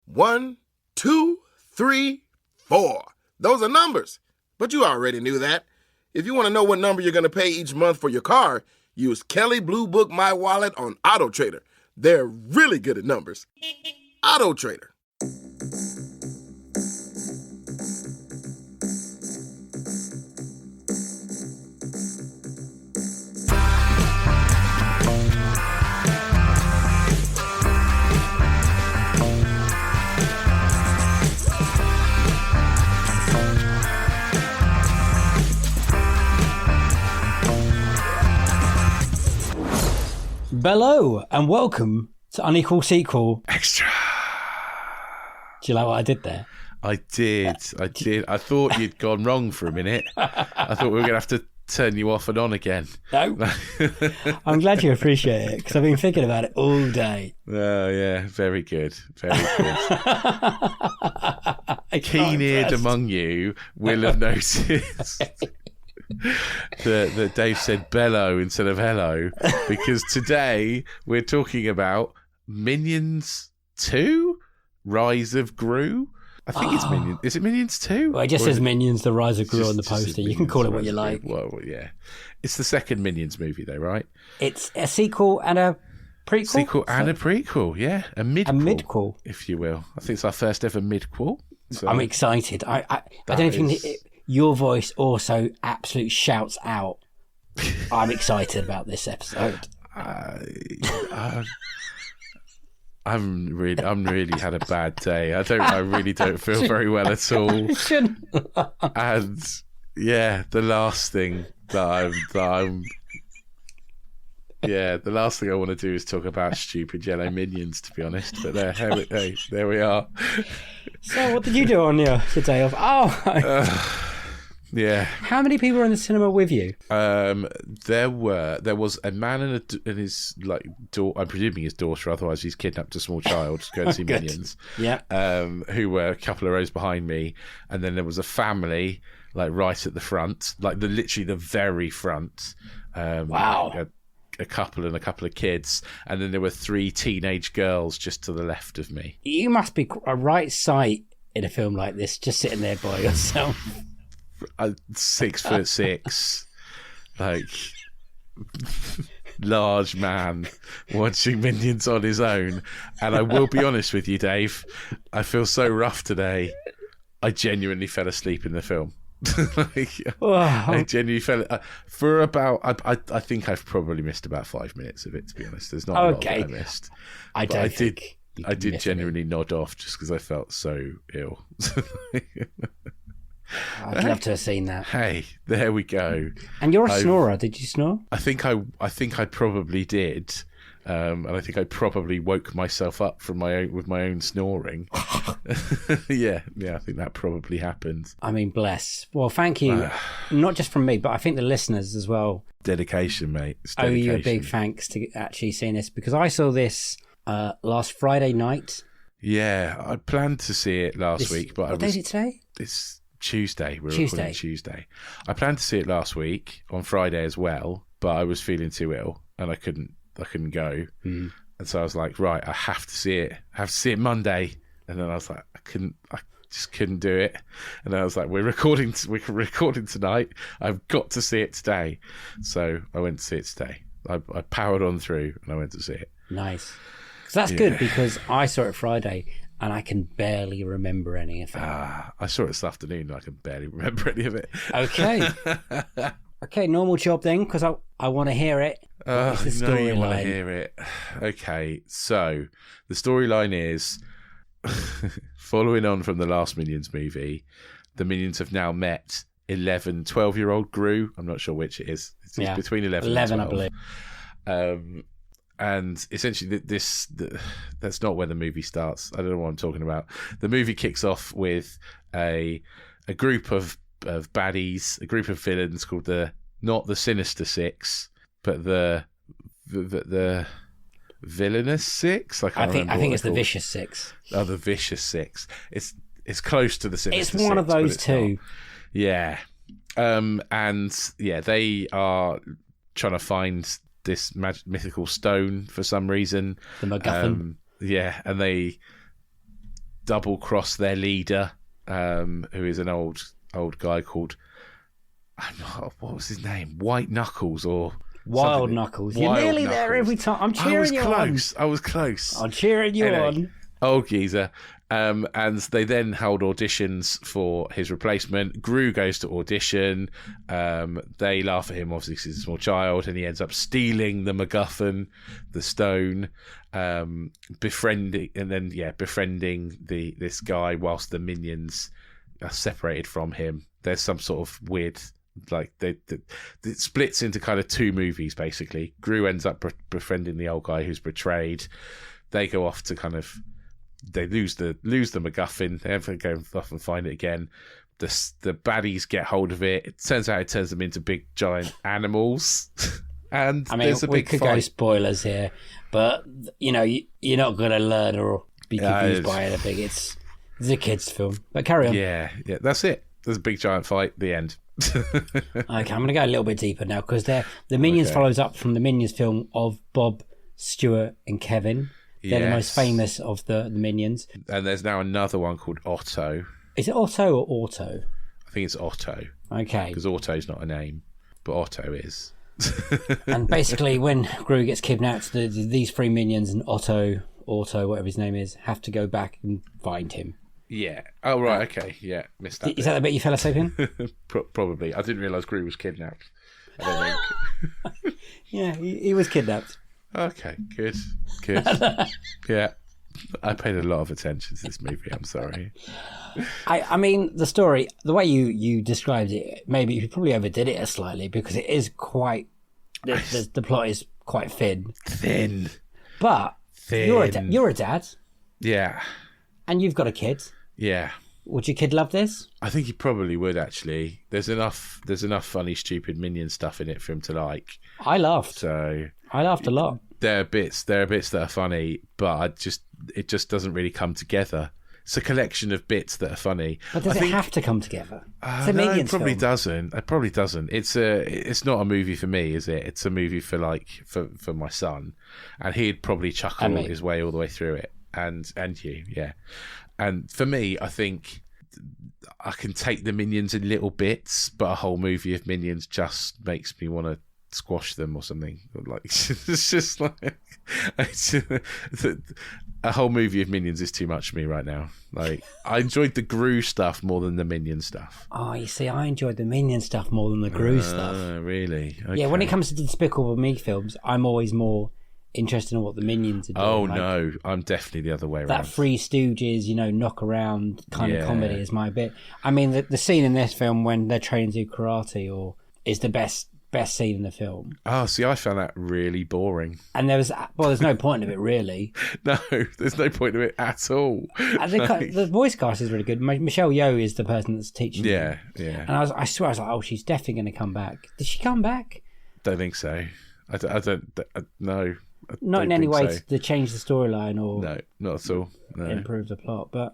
1, 2, 3, 4. Those are numbers, but you already knew that. If you want to know what number you're going to pay each month for your car, use Kelly Blue Book My Wallet on Auto Trader. They're really good at numbers. Auto Trader. Hello and welcome to Unequal Sequel Extra. Do you like what I did there? I did. I thought you'd gone wrong for a minute. I thought we were going to have to turn you off and on again. No. I'm glad you appreciate it because I've been thinking about it all day. Oh, yeah. Very good. Very good. Keen-eared among you will have noticed that Dave said bellow instead of hello, because today we're talking about Minions 2, Rise of Gru. I think it's Minions. Is it Minions 2? Well, it just says Minions, the Rise of Gru on the poster. You can call it what you like. Well, yeah. It's the second Minions movie, though, right? It's a sequel and a prequel? Sequel and a prequel, yeah. A midquel. A midquel. If you will. I think it's our first ever midquel. So I'm excited. I don't think your voice also absolutely shouts out. I'm excited about this episode. I'm really had a bad day. I really don't feel very well at all. And yeah, the last thing I want to do is talk about stupid yellow minions, to be honest. But there we are. So, what did you do on your day off? Yeah. How many people were in the cinema with you? There was a man and his daughter, I'm presuming his daughter, otherwise he's kidnapped a small child to go and see Minions. Yeah. Who were a couple of rows behind me, and then there was a family right at the front, literally the very front. Wow. A couple and a couple of kids, and then there were 3 teenage girls just to the left of me. You must be a right sight in a film like this, just sitting there by yourself. 6'6", large man watching Minions on his own. And I will be honest with you, Dave, I feel so rough today. I genuinely fell asleep in the film. I genuinely fell for about. I think I've probably missed about 5 minutes of it. To be honest, there's not a lot that I missed. I did genuinely nod off just because I felt so ill. I'd love to have seen that. Hey, there we go. And you're a snorer. Did you snore? I think I probably did, and I think I probably woke myself up from with my own snoring. yeah. I think that probably happened. I mean, bless. Well, thank you, not just from me, but I think the listeners as well. Dedication, mate. Owe you a big thanks to actually seeing this, because I saw this last Friday night. Yeah, I planned to see it last week, but what day is it today? It's Tuesday. We're recording Tuesday. I planned to see it last week on Friday as well, but I was feeling too ill and I couldn't go. And so I was like, right, I have to see it. I have to see it Monday. And then I was like, I just couldn't do it. And then I was like, we're recording tonight. I've got to see it today. So I went to see it today. I powered on through and I went to see it. Nice. So that's good, because I saw it Friday and I can barely remember any of it. I saw it this afternoon and I can barely remember any of it. Okay. Okay, normal job then, because I want to hear it. What's the storyline? You want to hear it. Okay, so the storyline is, following on from the last Minions movie, the Minions have now met 12-year-old Gru. I'm not sure which it is. It's between 11 and 12. I believe. And essentially, that's not where the movie starts. I don't know what I'm talking about. The movie kicks off with a group of baddies, a group of villains called not the Sinister Six, but the Villainous Six. I think it's the Vicious Six. Oh, the Vicious Six. It's close to the Sinister Six. It's one of those two. Yeah. And yeah, they are trying to find this mythical stone for some reason. The MacGuffin. Yeah, and they double cross their leader, who is an old guy called, what was his name? White Knuckles or Wild Knuckles. You're nearly there every time. I'm cheering you on. I was close. I'm cheering you on. Old geezer. And they then held auditions for his replacement. Gru goes to audition. They laugh at him, obviously, because he's a small child, and he ends up stealing the MacGuffin, the stone, befriending this guy whilst the minions are separated from him. There's some sort of weird, like, it splits into kind of two movies, basically. Gru ends up befriending the old guy who's betrayed. They go off to kind of... They lose the MacGuffin. They have to go off and find it again. The baddies get hold of it. It turns out it turns them into big giant animals. And there's a big we could fight. go spoilers here, but you're not going to learn or be confused by anything. It's a kids' film. But carry on. Yeah, that's it. There's a big giant fight. The end. Okay, I'm going to go a little bit deeper now because the Minions follows up from the Minions film of Bob, Stuart, and Kevin. They're the most famous of the Minions. And there's now another one called Otto. Is it Otto or Auto? I think it's Otto. Okay. Because Otto's not a name, but Otto is. And basically, when Gru gets kidnapped, these three Minions and Otto, whatever his name is, have to go back and find him. Yeah. Oh, right. Okay. Yeah. Missed that. Is that the bit you fell asleep in? Probably. I didn't realise Gru was kidnapped. I don't think. Yeah, he was kidnapped. Okay, good. Yeah, I paid a lot of attention to this movie. I'm sorry. I mean, the story, the way you described it, maybe you probably overdid it slightly because it is quite. The plot is quite thin. But you're a dad. Yeah. And you've got a kid. Yeah. Would your kid love this? I think he probably would, actually. There's enough funny, stupid Minion stuff in it for him to like. I laughed. I laughed a lot. There are bits that are funny, but it just doesn't really come together. It's a collection of bits that are funny. But does it have to come together? It's a no, Minions it probably film. doesn't. It probably doesn't. It's not a movie for me, is it? It's a movie for my son, and he'd probably chuckle his way all the way through it, and you, yeah. And for me, I think I can take the Minions in little bits, but a whole movie of Minions just makes me want to squash them or something. Like it's just like a whole movie of Minions is too much for me right now. Like I enjoyed the Gru stuff more than the Minion stuff. Oh, you see, I enjoyed the Minion stuff more than the Gru stuff. Really? Okay. Yeah, when it comes to Despicable Me films, I'm always more interested in what the Minions are doing. Oh, like, no, I'm definitely the other way around. That Three Stooges, knock around kind of comedy is my bit. I mean, the scene in this film when they're training to do karate is the best scene in the film. Oh, see, I found that really boring. And there's no point of it, really. No, there's no point of it at all. The voice cast is really good. Michelle Yeoh is the person that's teaching them. Yeah. And I swear, I was like, oh, she's definitely going to come back. Did she come back? Don't think so. I don't know. Not in any way to change the storyline or... No, not at all. No. Improve the plot. But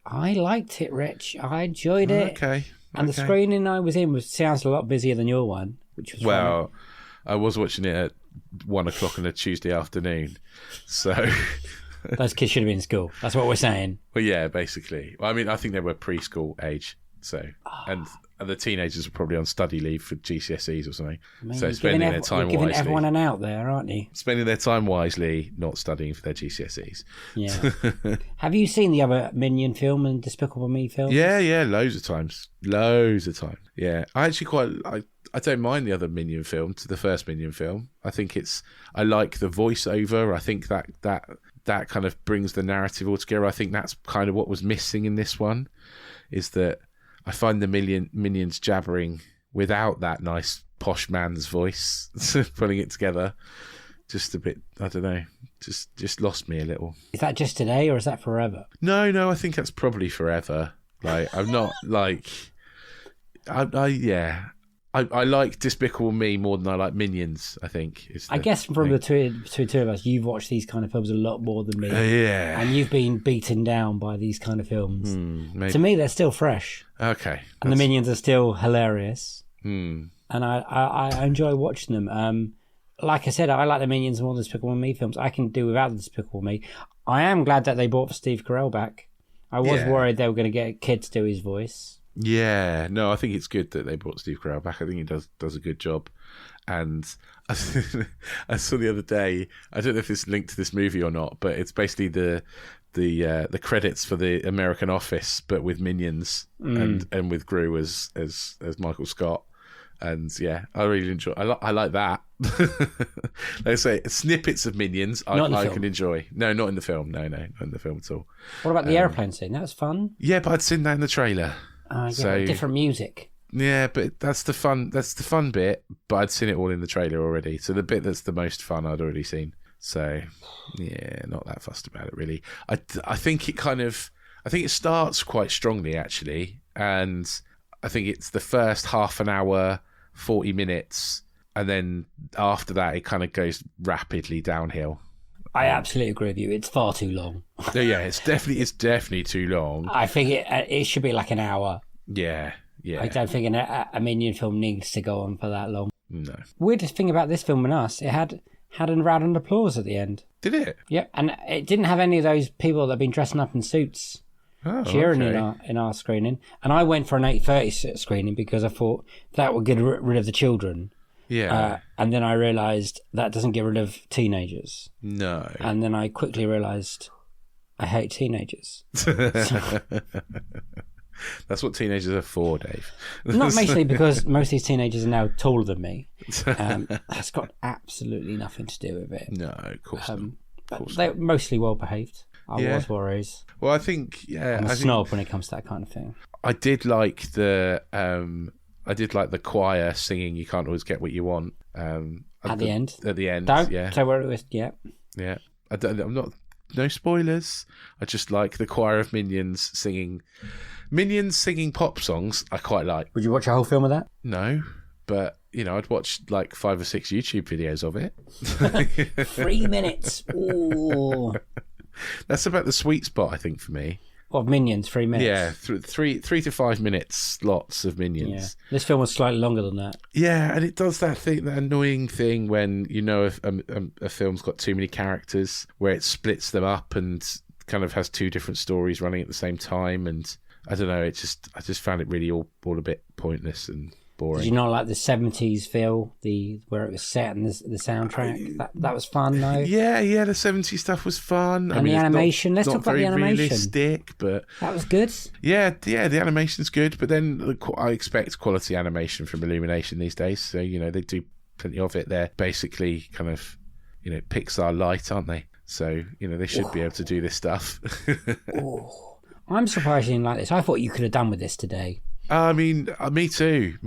I liked it, Rich. I enjoyed it. Okay. And the screening I was in sounds a lot busier than your one, which was funny. I was watching it at 1:00 on a Tuesday afternoon, so those kids should have been in school. That's what we're saying. Well, yeah, basically. I mean, I think they were preschool age, so and the teenagers were probably on study leave for GCSEs or something. So spending their time wisely. Giving everyone an out there, aren't you? Spending their time wisely, not studying for their GCSEs. Yeah. Have you seen the other Minion film and Despicable Me film? Yeah, loads of times. Yeah, I actually I don't mind the other Minion film to the first Minion film. I think I like the voiceover. I think that kind of brings the narrative all together. I think that's kind of what was missing in this one, is that I find the Minions jabbering without that nice posh man's voice, putting it together, just a bit, I don't know, just lost me a little. Is that just today or is that forever? No, I think that's probably forever. Like, I'm not like, I like Despicable Me more than I like Minions, I think. I guess from the two of us, you've watched these kind of films a lot more than me. Yeah. And you've been beaten down by these kind of films. To me, they're still fresh. Okay. And the Minions are still hilarious. And I enjoy watching them. Like I said, I like the Minions more than Despicable Me films. I can do without the Despicable Me. I am glad that they brought Steve Carell back I was worried they were going to get a kid to do his voice. Yeah, no, I think it's good that they brought Steve Carell back. I think he does a good job. And I saw the other day, I don't know if it's linked to this movie or not, but it's basically the credits for the American Office, but with Minions and with Gru as Michael Scott. And yeah, I really enjoy. I like that. Like I say, snippets of Minions I can enjoy. No, not in the film. No, not in the film at all. What about the airplane scene? That was fun. Yeah, but I'd seen that in the trailer. So different music. Yeah, but that's the fun bit. But I'd seen it all in the trailer already. So the bit that's the most fun I'd already seen. So yeah, not that fussed about it really. I think it starts quite strongly actually, and I think it's the first half an hour, 40 minutes, and then after that it kind of goes rapidly downhill. I absolutely agree with you. It's far too long. Yeah, it's definitely too long. I think it should be like an hour. Yeah. I don't think a Minion film needs to go on for that long. No. Weirdest thing about this film and us, it had a round of applause at the end. Did it? Yeah, and it didn't have any of those people that have been dressing up in suits cheering in our screening. And I went for an 8:30 screening because I thought that would get rid of the children. Yeah. And then I realised that doesn't get rid of teenagers. No. And then I quickly realised I hate teenagers. That's what teenagers are for, Dave. Not mainly because most of these teenagers are now taller than me. That's got absolutely nothing to do with it. No, of course not. They're mostly well behaved. I was worried. Well, I think I'm a snob when it comes to that kind of thing. I did like the choir singing "You Can't Always Get What You Want" at the end. At the end, Don't yeah. say where it was. Yeah. Yeah. I'm not. No spoilers. I just like the choir of Minions singing pop songs. I quite like. Would you watch a whole film of that? No, but I'd watch like 5 or 6 YouTube videos of it. 3 minutes. Ooh. That's about the sweet spot, I think, for me. Of Minions, 3 minutes. Yeah, 3 to 5 minutes slots of Minions. Yeah. This film was slightly longer than that. Yeah, and it does that annoying thing when if a film's got too many characters, where it splits them up and kind of has 2 different stories running at the same time, and I don't know. I just found it really all a bit pointless and boring. Did you not like the 70s feel, where it was set and the soundtrack? That was fun, though. Yeah, the 70s stuff was fun. And the animation. Let's talk about the animation. Realistic, but that was good. Yeah, the animation's good, but then I expect quality animation from Illumination these days. So they do plenty of it. They're basically kind of Pixar light, aren't they? So they should be able to do this stuff. I'm surprised you didn't like this. I thought you could have done with this today. I mean, me too.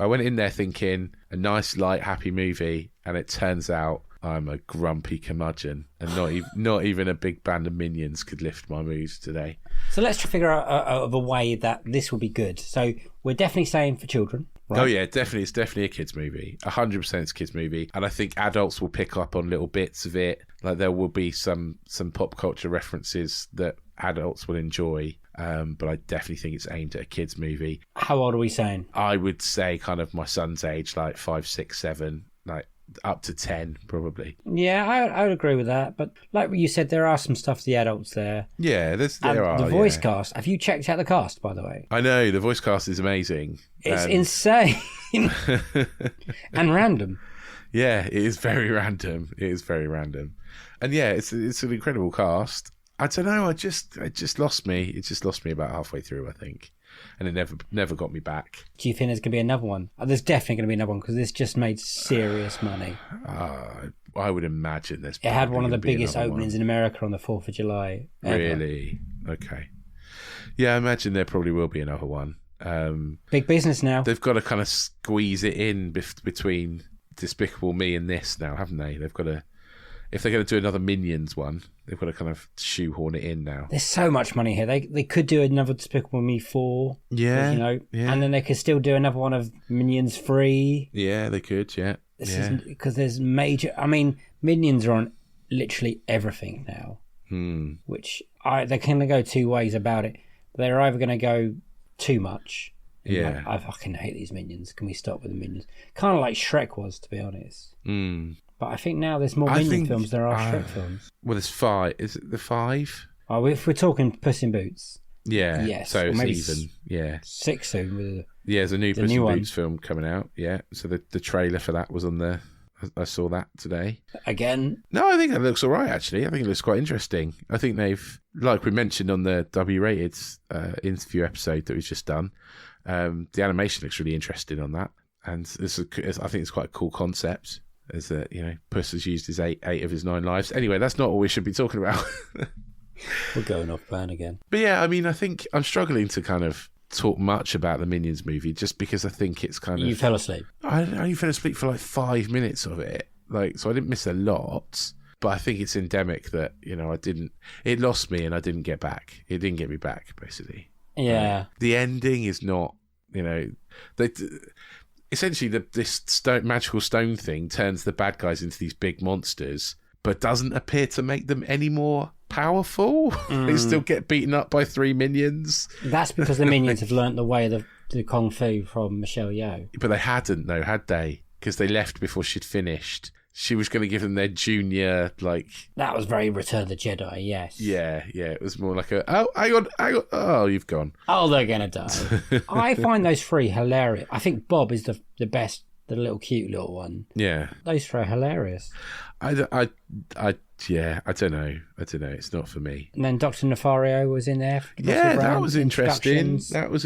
I went in there thinking a nice, light, happy movie, and it turns out I'm a grumpy curmudgeon, and not even a big band of Minions could lift my mood today. So let's figure out a way that this will be good. So we're definitely saying for children. Right? Oh yeah, definitely. It's definitely a kids' movie. 100% it's a kids' movie, and I think adults will pick up on little bits of it. Like there will be some pop culture references that adults will enjoy. But I definitely think it's aimed at a kids' movie. How old are we saying? I would say kind of my son's age, like 5, 6, 7, like up to 10 probably. Yeah, I would agree with that. But like you said, there are some stuff for the adults there. Yeah, there are. The voice cast. Have you checked out the cast, by the way? I know, the voice cast is amazing. It's insane and random. Yeah, it is very random. And yeah, it's an incredible cast. I don't know. It just lost me. It just lost me about halfway through, I think, and it never got me back. Do you think there's going to be another one? There's definitely going to be another one because this just made serious money. I would imagine there's. It had one of the biggest openings in America on the 4th of July. Ever. Really? Okay. Yeah, I imagine there probably will be another one. Big business now. They've got to kind of squeeze it in between Despicable Me and this now, haven't they? They've got to. If they're going to do another Minions one, they've got to kind of shoehorn it in now. There's so much money here. They could do another Despicable Me 4. Yeah. And then they could still do another one of Minions 3. Yeah, they could, yeah. Because there's major... I mean, Minions are on literally everything now. Which they're going to go 2 ways about it. They're either going to go too much. Yeah. I fucking hate these Minions. Can we stop with the Minions? Kind of like Shrek was, to be honest. But I think now there's more Minion films than there are Shrek films. Well, there's 5. Is it the 5? Oh, if we're talking Puss in Boots. Yeah. Yes. So it's maybe even. Yeah. 6 soon. There's a new Puss in new Boots film coming out. Yeah. So the trailer for that was on the. I saw that today. Again? No, I think that looks all right, actually. I think it looks quite interesting. I think they've, like we mentioned on the W-Rated interview episode that we've just done, the animation looks really interesting on that. And I think it's quite a cool concept, as that, Puss has used his eight of his 9 lives. Anyway, that's not what we should be talking about. We're going off plan again. But yeah, I mean, I think I'm struggling to kind of talk much about the Minions movie just because I think it's kind of... You fell asleep. I only fell asleep for like 5 minutes of it. So I didn't miss a lot, but I think it's endemic that, it lost me and I didn't get back. It didn't get me back, basically. Yeah. The ending is not, essentially this magical stone thing turns the bad guys into these big monsters, but doesn't appear to make them any more powerful. They still get beaten up by 3 minions. That's because the minions have learnt the way of the Kung Fu from Michelle Yeoh. But they hadn't, though, had they? Because they left before she'd finished. She was going to give them their junior, That was very Return of the Jedi, yes. Yeah. It was more like hang on. Oh, you've gone. Oh, they're going to die. I find those 3 hilarious. I think Bob is the best, the little cute little one. Yeah. Those 3 are hilarious. I don't know. It's not for me. And then Dr. Nefario was in there. That was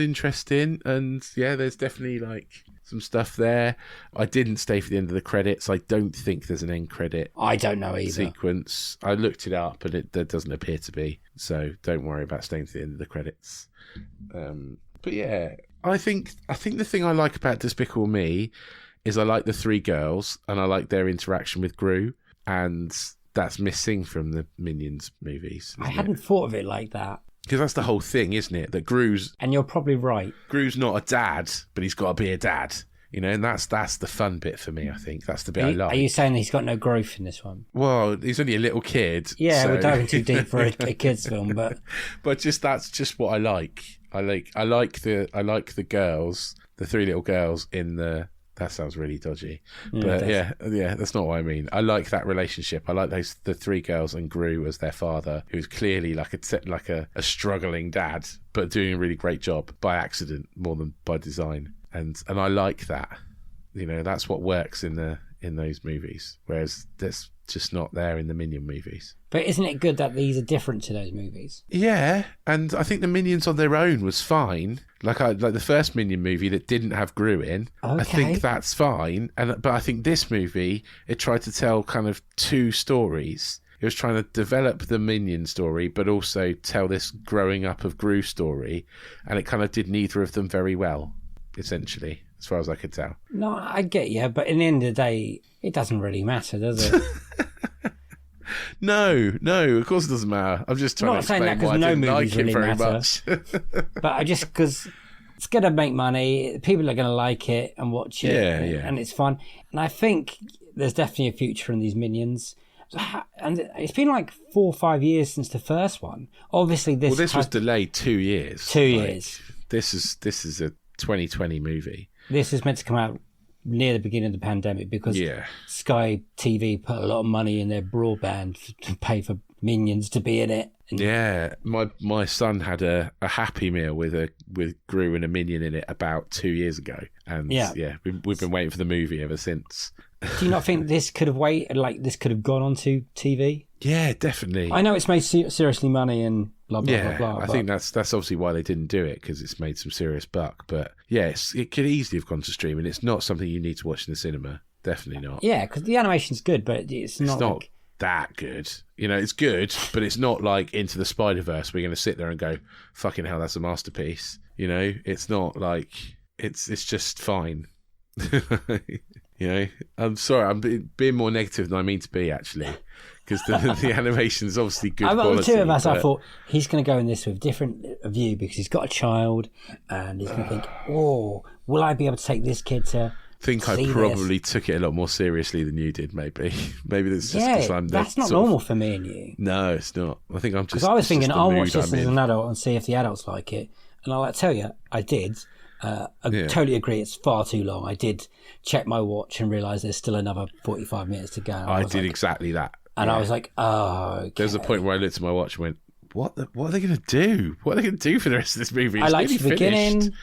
interesting. And yeah, there's definitely some stuff there. I didn't stay for the end of the credits. I don't think there's an end credit. I don't know either. Sequence. I looked it up and there doesn't appear to be. So don't worry about staying to the end of the credits. But yeah, I think the thing I like about Despicable Me is I like the 3 girls and I like their interaction with Gru, and that's missing from the Minions movies. I hadn't thought of it like that. Because that's the whole thing, isn't it? That Gru's... And you're probably right. Gru's not a dad, but he's got to be a dad. And that's the fun bit for me, I think. That's the bit I like. Are you saying that he's got no growth in this one? Well, he's only a little kid. Yeah, we're diving too deep for a kid's film, but... But that's just what I like. I like the girls, the 3 little girls in the... That sounds really dodgy. But yeah, that's not what I mean. I like that relationship. I like the 3 girls and Gru as their father, who's clearly like a struggling dad, but doing a really great job by accident more than by design. And I like that. That's what works in those movies, whereas that's just not there in the Minion movies. But isn't it good that these are different to those movies? Yeah, and I think the Minions on their own was fine. Like the first Minion movie that didn't have Gru in. Okay. I think that's fine. But I think this movie, it tried to tell kind of 2 stories. It was trying to develop the Minion story, but also tell this growing up of Gru story, and it kind of did neither of them very well, essentially, as far as I could tell. No, I get you, but in the end of the day, it doesn't really matter, does it? No, of course it doesn't matter. I'm just trying to explain why I didn't like it very much. But because it's going to make money, people are going to like it and watch it, and it's fun. And I think there's definitely a future in these Minions. And it's been 4 or 5 years since the first one. Obviously, this was delayed 2 years. 2 years. This is a 2020 movie. This is meant to come out near the beginning of the pandemic because Sky TV put a lot of money in their broadband to pay for Minions to be in it. Yeah, my son had a Happy Meal with Gru and a Minion in it about 2 years ago, and we've been waiting for the movie ever since. Do you not think this could have waited? This could have gone onto TV? Yeah, definitely. I know it's made seriously money and blah blah blah blah. I think that's obviously why they didn't do it, because it's made some serious buck. But yes, it could easily have gone to streaming. It's not something you need to watch in the cinema. Definitely not. Yeah, because the animation's good, but it's not that good. It's good, but it's not like Into the Spider-Verse. We're going to sit there and go, "Fucking hell, that's a masterpiece." It's not like it's just fine. I'm sorry, I'm being more negative than I mean to be, actually, because the animation is obviously good quality. The 2 of us, I thought he's going to go in this with a different view because he's got a child and he's going to think, "Oh, will I be able to take this kid to?" I think I probably took it a lot more seriously than you did. Maybe that's just because I'm that's not normal for me and you. No, it's not. I think I'm just because I was thinking I'll watch this as an adult and see if the adults like it, and I'll tell you, I did. I totally agree. It's far too long. I did check my watch and realise there's still another 45 minutes to go. I did exactly that. And I was like, oh, okay. There's a point where I looked at my watch and went, what are they going to do? What are they going to do for the rest of this movie? I It's liked the nearly beginning. finished.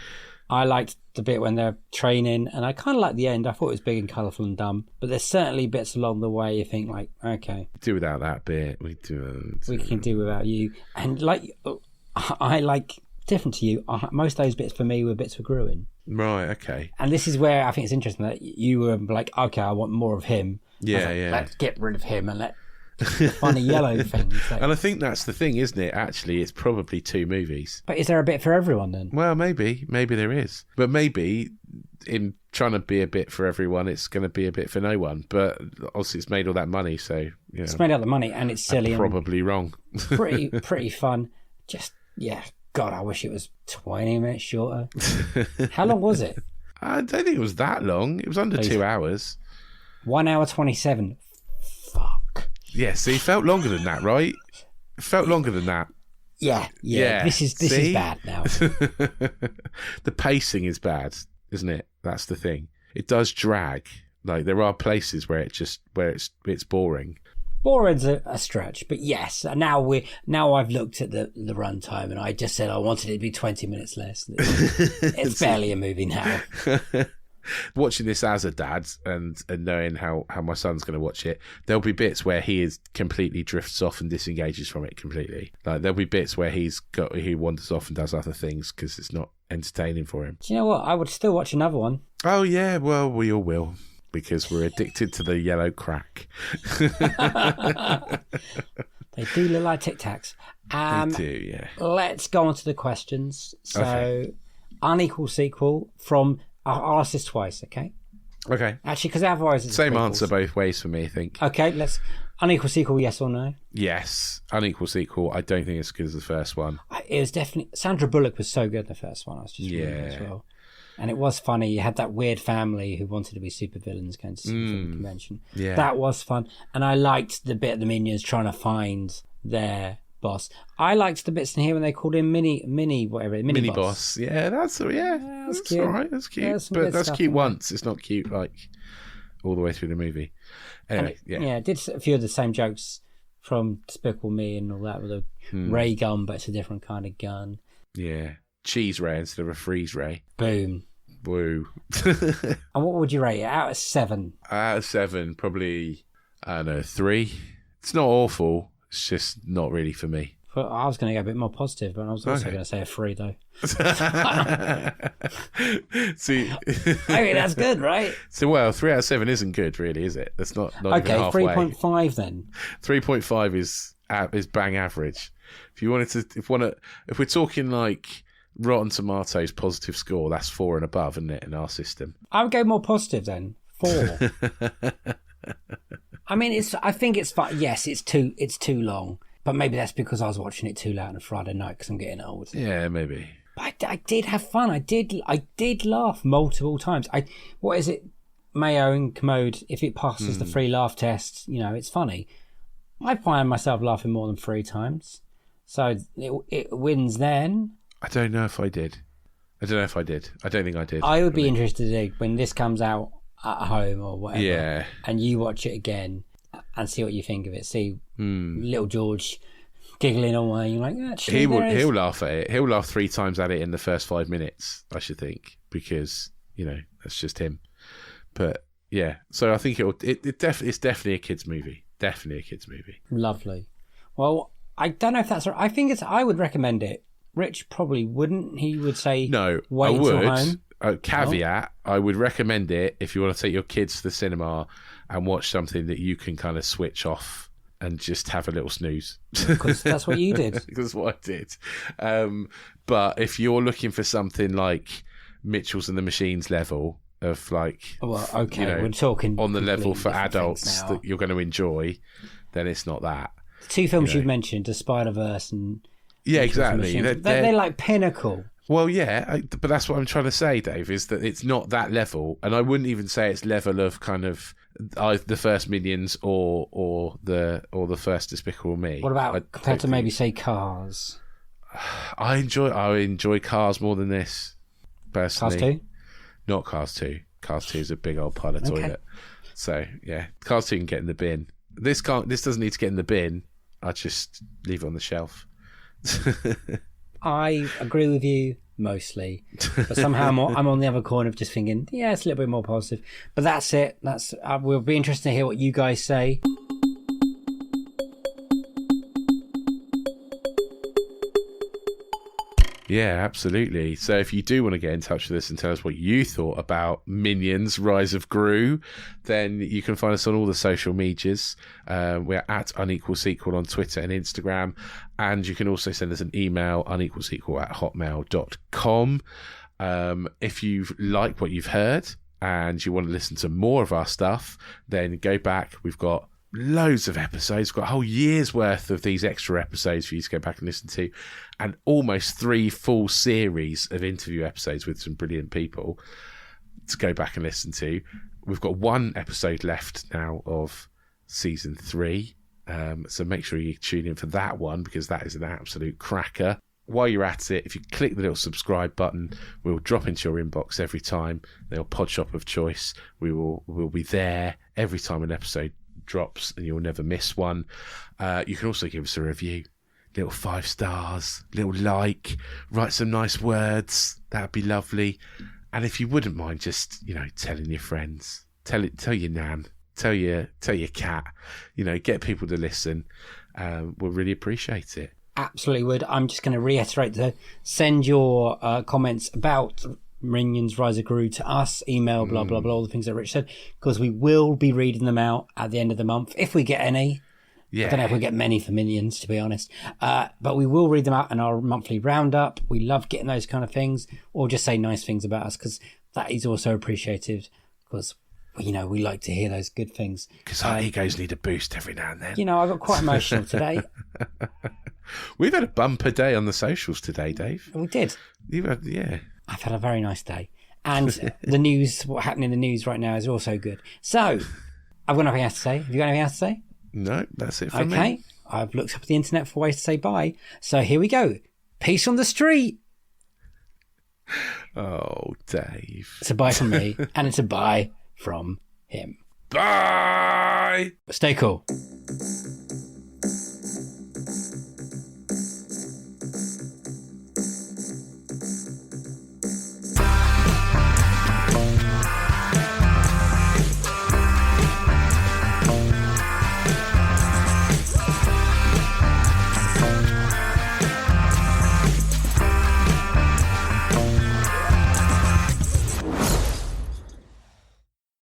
I liked the bit when they're training, and I kind of liked the end. I thought it was big and colourful and dumb, but there's certainly bits along the way you think like, okay, Do without that bit. We can do without you. And like, I like different to you. Most of those bits for me were bits for Gruin. Right. Okay. And this is where I think it's interesting that you were like, okay, I want more of him. Yeah. Like, Yeah. Let's get rid of him and let the funny yellow things. Like, And I think that's the thing, isn't it? Actually, it's probably 2 movies. but is there a bit for everyone then? Well, maybe there is, but maybe in trying to be a bit for everyone, it's going to be a bit for no one. But obviously, it's made all that money, so you know, It's made out the money and it's silly and probably wrong. pretty fun. Just God, I wish it was 20 minutes shorter. How long was it? I don't think it was that long. It was under 2 hours. 1 hour 27. Fuck. Yeah, see, it felt longer than that, right? It felt longer than that. Yeah. This is See? bad now. The pacing is bad, isn't it? That's the thing. It does drag. Like there are places where it's boring. Boring's a stretch, but yes. Now I've looked at the runtime, and I just said I wanted it to be 20 minutes less. It's barely a movie now. Watching this as a dad and knowing how my son's going to watch it, there'll be bits where he completely drifts off and disengages from it completely. Like there'll be bits where he wanders off and does other things because it's not entertaining for him. Do you know what? I would still watch another one. Oh yeah, well we all will because we're addicted to the yellow crack. They do look like Tic Tacs. They do, yeah. Let's go on to the questions. So, Okay. Unequal sequel from. I'll ask this twice, okay? Okay. Actually, because otherwise it's Same prequels. answer both ways for me, I think. Okay, let's. Unequal sequel, yes or no? Yes. Unequal sequel. I don't think it's as good as the first one. It was definitely. Sandra Bullock was so good in the first one. I was just reading as well. And it was funny. You had that weird family who wanted to be supervillains going to some film convention. Yeah. That was fun. And I liked the bit of the Minions trying to find their boss. I liked the bits in here when they called him Mini Boss. Yeah, that's cute. all right. That's cute. Yeah, some but good that's stuff cute in there. once. It's not cute like all the way through the movie. Anyway, It did a few of the same jokes from Despicable Me and all that with a ray gun, but it's a different kind of gun. Yeah. Cheese ray instead of a freeze ray. Boom. Woo. And what would you rate it? Out of 7? Out of 7, probably, I don't know, 3. It's not awful. It's just not really for me. Well, I was going to go a bit more positive, but I was also going to say a 3, though. See, I mean, that's good, right? so well, 3 out of 7 isn't good, really, is it? That's not even halfway. 3.5 then. 3.5 is bang average. If you wanted to, if we're talking like Rotten Tomatoes positive score, that's 4 and above, isn't it, in our system? I would go more positive then. 4. I mean, I think it's fun. Yes, it's too long, but maybe that's because I was watching it too late on a Friday night because I'm getting old. Yeah, maybe. But I did have fun. I did laugh multiple times. What is it? Mayo and Commode. If it passes the free laugh test, it's funny. I find myself laughing more than 3 times, so it wins then. I don't know if I did. I don't think I did. I would be interested in when this comes out at home or whatever. Yeah. And you watch it again and see what you think of it. See little George giggling away. You're like, actually, He'll laugh at it. He'll laugh 3 times at it in the first 5 minutes, I should think, because that's just him. But yeah, so I think it's definitely a kids movie. Definitely a kids movie. Lovely. Well, I don't know if that's right. I think I would recommend it. Rich probably wouldn't. He would say, no, wait I would. until home. Caveat, I would recommend it if you want to take your kids to the cinema and watch something that you can kind of switch off and just have a little snooze. Because that's what you did. That's what I did. But if you're looking for something like Mitchell's and the Machines level of like... Well, okay, we're talking... on the level for different adults things now. that you're going to enjoy, then it's not that. The 2 films you've mentioned, The Spider-Verse and... Yeah, exactly. They're like pinnacle. Well, yeah, but that's what I'm trying to say, Dave, is that it's not that level, and I wouldn't even say it's level of kind of either the first Minions or the first Despicable Me. What about compared to maybe say Cars? I enjoy Cars more than this, personally. Cars 2? Not Cars 2. Cars 2 is a big old pile of toilet. So yeah, Cars 2 can get in the bin. This doesn't need to get in the bin. I just leave it on the shelf. I agree with you mostly, but somehow I'm on the other corner of just thinking, yeah, it's a little bit more positive. But that's it. We'll be interested to hear what you guys say. Yeah, absolutely. So if you do want to get in touch with us and tell us what you thought about Minions Rise of Gru, then you can find us on all the social medias. We're at Unequal Sequel on Twitter and Instagram. And you can also send us an email, unequalsequel@hotmail.com. If you like what you've heard and you want to listen to more of our stuff, then go back. We've got loads of episodes. We've got a whole year's worth of these extra episodes for you to go back and listen to, and almost 3 full series of interview episodes with some brilliant people to go back and listen to. We've got 1 episode left now of season 3, so make sure you tune in for that one, because that is an absolute cracker. While you're at it, if you click the little subscribe button, we'll drop into your inbox every time. The pod shop of choice. We'll be there every time an episode drops, and you'll never miss one. You can also give us a review, little 5 stars, little like, write some nice words. That'd be lovely. And if you wouldn't mind just, telling your friends, tell your nan, tell your cat, get people to listen. We'll really appreciate it. Absolutely would. I'm just going to reiterate to send your comments about Minions Rise of Gru to us, email, blah, blah, blah, all the things that Rich said, because we will be reading them out at the end of the month, if we get any. Yeah. I don't know if we get many for Minions, to be honest. But we will read them out in our monthly roundup. We love getting those kind of things, or just say nice things about us, because that is also appreciated, because, we like to hear those good things. Because our egos need a boost every now and then. I got quite emotional today. We've had a bumper day on the socials today, Dave. We did. Yeah. I've had a very nice day. And the news, what happened in the news right now is also good. So, I've got nothing else to say. Have you got anything else to say? No, that's it for me. Okay. I've looked up the internet for ways to say bye. So here we go. Peace on the street. Oh, Dave. It's a bye from me, and it's a bye from him. Bye! Stay cool.